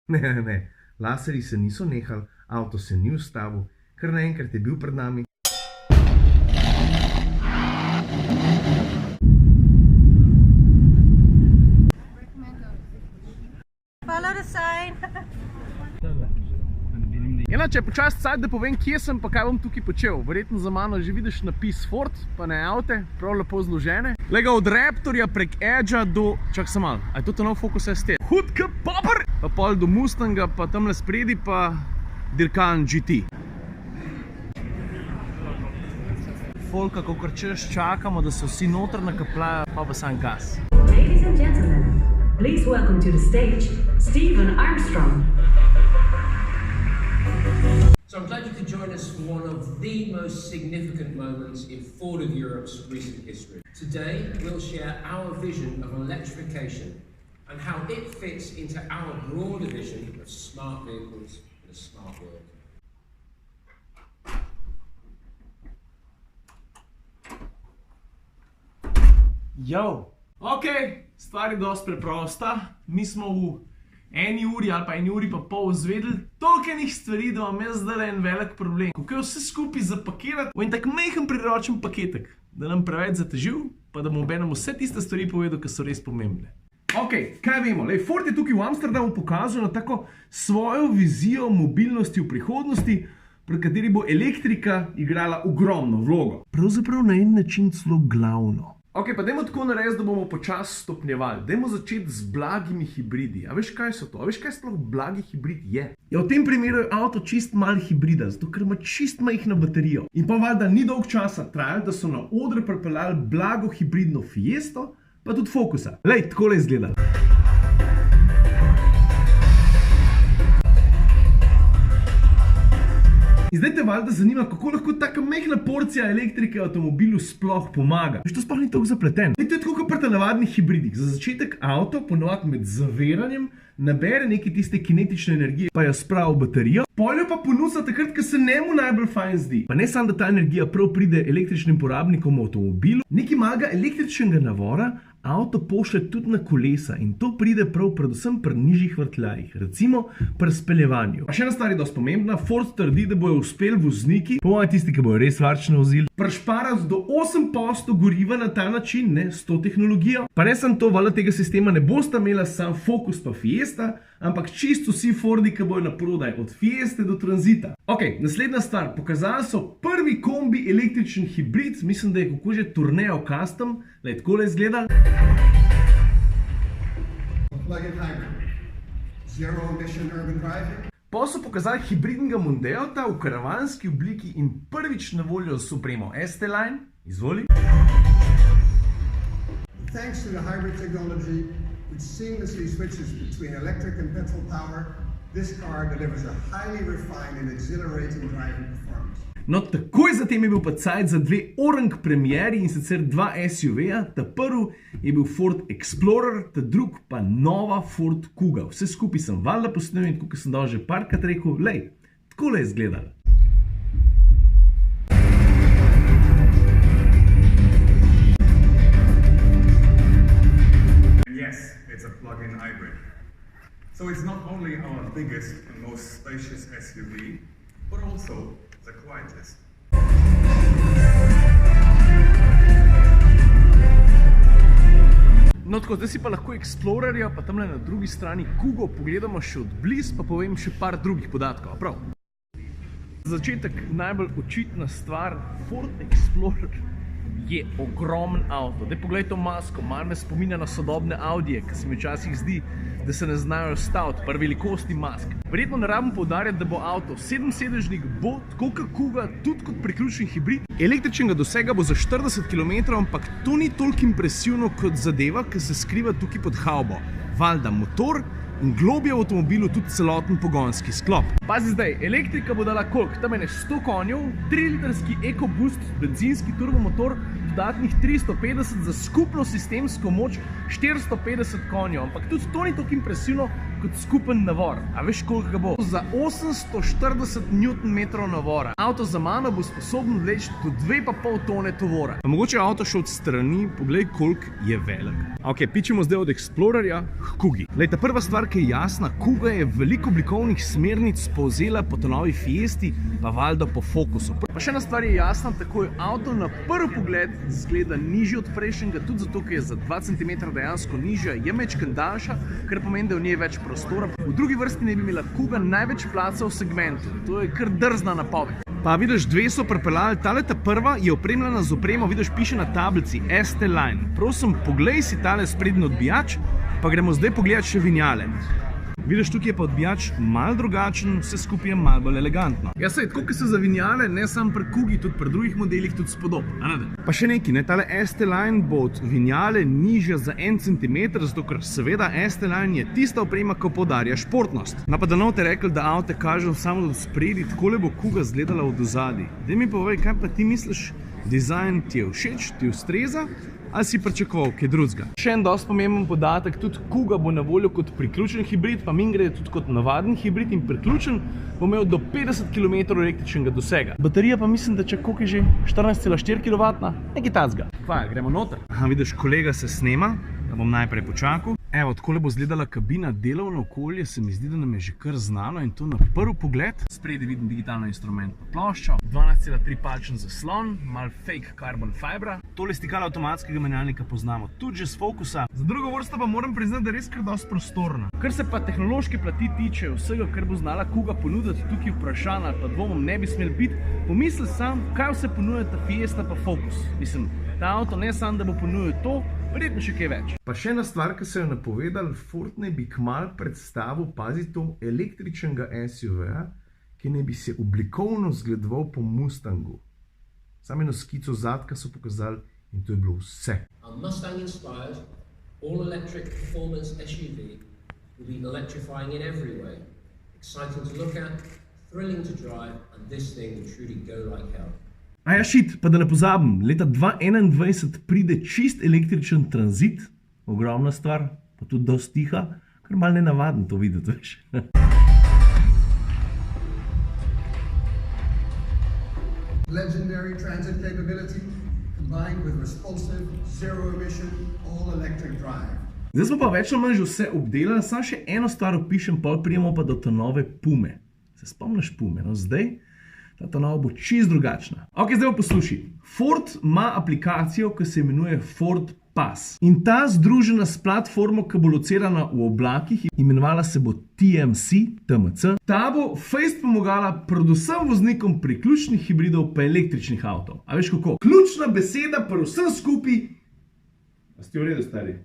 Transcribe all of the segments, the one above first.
Ne. Laserji se niso nehali, avto se ni ustavil, kar naenkrat je bil pred nami. Follow the sign. Če je počasi cajt, da povem, kje sem pa kaj bom tukaj počel. Verjetno za mano že vidiš napis Ford, pa ne avte, prav lepo zložene. Lega od Raptorja prek Edgea do... Čak sem malo, a je to ta nov Focus ST? Hud k popr! Pa pol do Mustanga, pa tamle spredi pa Dirkan GT. Folka, kakor češ čakamo, da se vsi noter nakapljajo, pa sam gas. Ladies and gentlemen, please welcome to the stage, Stephen Armstrong. So I'm glad you could join us for one of the most significant moments in Ford of Europe's recent history. Today, we'll share our vision of electrification and how it fits into our broader vision of smart vehicles in a smart world. Yo! Ok, stvar je dosti preprosta. Mi smo v eni uri ali pa eni uri pa pol izvedeli tolkenih stvari, da vam je zdaj en velik problem. Kako je vse skupaj zapakirati v en tak majhen priročen paketek, da nam preveč zatežil, pa da bomo obenem vse tiste stvari povedal, ki so res pomembne. Ok, kaj vemo? Ford je tukaj v Amsterdamu pokazal na tako svojo vizijo mobilnosti v prihodnosti, pri kateri bo elektrika igrala ogromno vlogo. Pravzaprav na en način celo glavno. Ok, pa dajmo tako narediti, da bomo počasi stopnjevali. Dajmo začeti z blagimi hibridi. A veš, kaj so to? A veš, kaj sploh blagi hibrid je? Ja, v tem primeru je avto čist mal hibrida, zato ker ima čist majhno baterijo. In pa valjda ni dolg časa trajalo, da so na odre pripeljali blago hibridno Fiesto, pa tudi Focusa. Lej, takole je izgledalo. In zdaj te valjda zanima, kako lahko taka majhna porcija elektrike v avtomobilu sploh pomaga. Veš, to sploh ni toliko zapleten. To je tako kot pri navadnih hibridih. Za začetek avto ponovadi med zaviranjem nabere nekaj tiste kinetične energije, pa jo spravi v baterijo, pol jo pa ponuca takrat, ko se njemu najbolj fajn zdi. Pa ne samo, da ta energija prav pride električnim porabnikom v avtomobilu, nekaj malega električnega navora avto pošlje tudi na kolesa in to pride prav predvsem pri nižjih vrtljajih, recimo pri speljevanju. Pa še ena stvar je dosti pomembna, Ford trdi, da bojo uspeli vozniki, po mojem tisti, ki bojo res varčno vozili, prešparati do 8% goriva na ta način, ne, s to tehnologijo. Pa ne samo to, valjda tega sistema ne bosta imela sam Focus pa Fiesta, ampak čisto vsi Fordi, ki bojo na prodaj, od Fieste do Transita. Ok, naslednja stvar, pokazali so prvi kombi električen hibrid, mislim, da je kako že Tourneo Custom, da je takole izgleda. Plug-in hybrid, zero emission urban driving. Pa so pokazali hibridnega Mondeota v karavanski obliki in prvič na voljo z opremo ST-Line. Izvoli. Thanks to the hybrid technology, which seamlessly switches between electric and petrol power, this car delivers a highly refined and exhilarating driving performance. No, takoj zatem je bil pa cajt za dve orang premieri in sicer dva SUV-ja. Ta prvi je bil Ford Explorer, ta drug pa nova Ford Kuga. Vse skupaj sem valjda posnel in tako sem dal že parkrat rekel, lej, takole je izgledalo. Yes, it's a plug-in hybrid. So it's not only our biggest and most spacious SUV, but also the quietest. No tako, zdaj si pa lahko Explorerja, pa tamle na drugi strani Kugo pogledamo še od blizu, pa povem še par drugih podatkov, prav? Za začetek najbolj očitna stvar, Ford Explorer je ogromen avto. Daj poglej to masko, malo me spominja na sodobne Audije, ki se mi včasih zdi, da se ne znajo staviti, par velikosti mask. Verjetno ne rabim poudarjati, da bo avto 7-sedežnik, bo tako kot Kuga, tudi kot priključen hibrid. Električnega dosega bo za 40 km, ampak to ni toliko impresivno kot zadeva, ki se skriva tukaj pod havbo. Valjda motor in globje v avtomobilu tudi celoten pogonski sklop. Pazi zdaj, elektrika bo dala koliko? Tam je 100 konjev, 3-litrski EcoBoost, benzinski turbomotor, dodatnih 350 za skupno sistemsko moč 450 konjev, ampak tudi to ni toliko impresivno kot skupen navor. A veš, koliko ga bo? Za 840 Nm navora. Avto za mano bo sposoben vleči do 2,5 tone tovora. Pa mogoče avto še od strani, poglej, koliko je velik. Ok, pičemo zdaj od Explorerja k Kugi. Lej, ta prva stvar, ki je jasna, Kuga je veliko oblikovnih smernic povzela po ta novi Fiesti, pa valjda po Focusu. Pa še ena stvar je jasna, tako je avto na prvi pogled zgleda nižji od prejšnjega, tudi zato, ker je za 2 cm dejansko nižja, je mečken daljša, kar pomeni, da v njej več prostora. V drugi vrsti naj bi imela Kuga največ placa v segmentu. To je kar drzna napoved. Pa vidiš, dve so pripeljali, tale ta prva je opremljena z opremo, vidiš, piše na tablici ST-Line. Prosim, poglej si tale sprednji odbijač, pa gremo zdaj pogledati še vinjale. Vidiš, tukaj je pa odbijač malo drugačen, vse skupaj je malo bolj elegantno. Ja, sej, tako, ki se za vinjale, ne samo pri Kugi, tudi pri drugih modelih, tudi spodop. Pa še nekaj, ne, tale ST-Line bo od vinjale nižja za 1 cm, zato ker seveda ST-Line je tista oprema, ki poudarja športnost. No, pa da te rekli, da avte kažejo samo od spredi, takole bo Kuga izgledala od ozadij. Daj mi povej, kaj pa ti misliš, dizajn ti je všeč, ti ustreza? Ali si pričakoval kaj drugega? Še en dosti pomemben podatek, tudi Kuga bo na voljo kot priključen hibrid, pa mimogrede tudi kot navaden hibrid in priključen, bo imel do 50 km električnega dosega. Baterija pa mislim, da če koliko je že 14,4 kW, nekaj tacga. Kvaj, gremo noter. Aha, vidiš, kolega se snema, da bom najprej počakal. Evo, takole bo izgledala kabina, delovno okolje, se mi zdi, da nam je že kar znano in to na prvi pogled. Spredi vidim digitalno instrumentno ploščo, 12,3-palčen zaslon, malo fake carbon fibra. Tole stikalo avtomatskega menjalnika poznamo tudi že z Focusa. Za drugo vrsto pa moram priznati, da je res kar dosti prostorna. Kar se pa tehnološke plati tiče, vsega, kar bo znala Kuga ponuditi, tukaj vprašanj ali pa dvomom ne bi smel biti, pomisli sam, kaj vse ponuja ta Fiesta pa Focus. Mislim, ta avto ne samo, da bo ponudil to, verjetno še kaj več. Pa še ena stvar, ki se jo napovedali, Ford naj bi kmalu predstavil, pazi to, električnega SUV-ja, ki naj bi se oblikovno zgledoval po Mustangu. Samo eno skico zadka so pokazali in to je bilo vse. A Mustang-inspired, all-electric performance SUV will be electrifying in every way. Exciting to look at, thrilling to drive, and this thing will truly go like hell. Aja šit, pa da ne pozabim, leta 2021 pride čist električen tranzit, ogromna stvar, pa tudi dosti tiha, kar malo nenavaden to videti, veš. Legendary transit capability combined with responsive, zero-emission, all-electric drive. Zdaj smo pa več ali manj že vse obdelali, samo še eno stvar opišem, pol prijemo pa do te nove Pume. Se spomniš Pume, no zdaj? Ta nova bo čist drugačna. Ok, zdaj pa poslušaj. Ford ima aplikacijo, ki se imenuje Ford Pass. In ta združena s platformo, ki bo locirana v oblakih, imenovala se bo TMC, ta bo fejst pomagala predvsem voznikom priključnih hibridov pa električnih avtov. A veš kako? Ključna beseda pri vsem skupaj, a ste v redu, stari,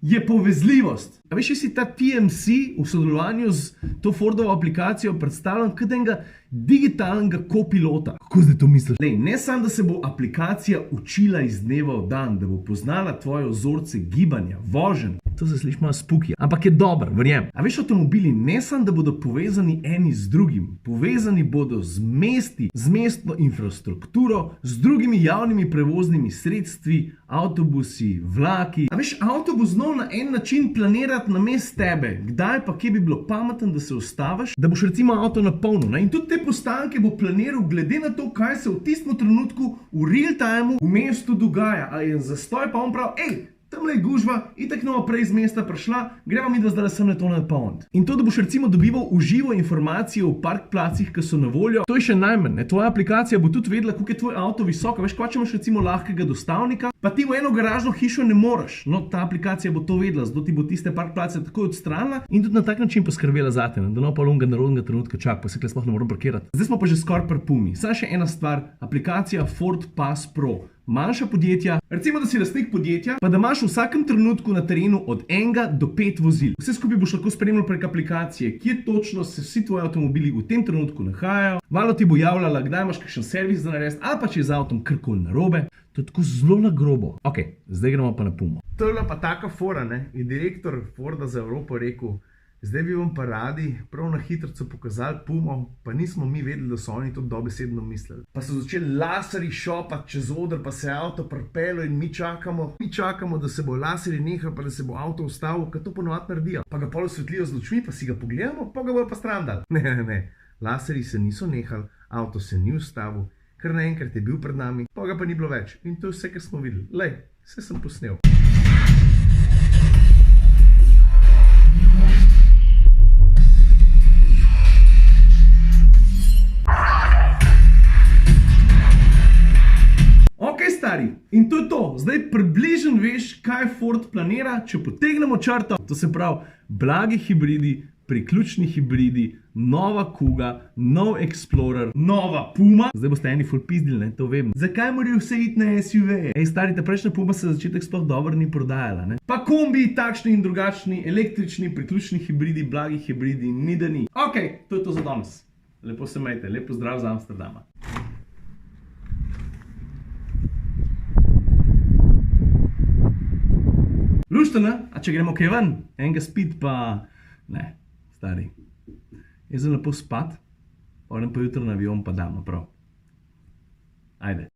je povezljivost. A veš, si ta TMC v sodelovanju z to Fordovo aplikacijo predstavljam kot enega digitalnega kopilota. Kako zdaj to misliš? Lej, ne samo, da se bo aplikacija učila iz dneva v dan, da bo poznala tvoje vzorce gibanja, voženj. To se sliši malo spooky, ampak je dober, verjamem. A veš, avtomobili ne samo, da bodo povezani eni z drugim, povezani bodo z mesti, z mestno infrastrukturo, z drugimi javnimi prevoznimi sredstvi, avtobusi, vlaki. A veš, avto bo znal na en način planirati namesto tebe. Kdaj pa kje bi bilo pametno, da se ustaviš, da boš recimo avto napolnil. In tudi te postanke bo planiral glede na to, kaj se v tistem trenutku v real timeu v mestu dogaja. A je zastoj pa on prav, tamle je gužva, itak nova prej z mesta prišla, gremo mi da zdaj sem to napolniti. In to, da boš recimo dobival v živo informacije o parkplacih, ki so na voljo, to je še najmanj. Tvoja aplikacija bo tudi vedela, koliko je tvoj avto visoko. Veš, ko če imaš recimo lahkega dostavnika, pa ti v eno garažno hišo ne moreš. No, ta aplikacija bo to vedela, zato ti bo tiste parkplace takoj odstranila in tudi na tak način poskrbela zate, da ne pa longa narodnega trenutka čak, pa se kle sploh ne moram parkirati. Zdaj smo pa že skoraj pri Pumi. Samo še ena stvar, aplikacija Ford Pass Pro. Manjša podjetja, recimo, da si lastnik podjetja, pa da imaš v vsakem trenutku na terenu od 1 do 5 vozil. Vse skupaj boš lahko spremljal prek aplikacije, kje točno se vsi tvoji avtomobili v tem trenutku nahajajo. Malo ti bo javljala, kdaj imaš kakšen servis za narediti, ali pa če je z avtom karkoli narobe. To je tako zelo na grobo. Ok, zdaj gremo pa na Pumo. To je bila pa taka fora, ne? Je direktor Forda za Evropo rekel, zdaj bi vam pa radi prav na hitrico pokazali Pumo, pa nismo mi vedeli, da so oni to dobesedno mislili. Pa so začeli laserji šopati čez oder, pa se je avto pripelo in mi čakamo, da se bo laserji nehal, pa da se bo avto ustavil, kaj to ponovadi naredijo. Pa ga pol osvetlijo z lučmi, pa si ga pogledamo, pa ga bojo pa stran dali. Ne. Laserji se niso nehali, avto se ni ustavil, kar naenkrat je bil pred nami, pa ga pa ni bilo več. In to je vse, kar smo videli. Lej, vse sem posnel. zdaj približno veš, kaj Ford planira, če potegnemo črto. To se pravi, blagi hibridi, priključni hibridi, nova Kuga, nov Explorer, nova Puma. Zdaj boste eni ful pizdili, ne, to vem. Zakaj morajo vse iti na SUV? Ej, stari, ta prejšnja Puma se za začetek sploh dobro ni prodajala, ne. Pa kombi, takšni in drugačni, električni, priključni hibridi, blagi hibridi, ni da ni. Ok, to je to za danes. Lepo se majte, lepo zdrav z Amsterdama. Luštana, a če gremo kaj ven? Enega spit pa... Ne, stari. Jaz sem lepo spat, potem pa jutro na avion pa damo, prav. Ajde.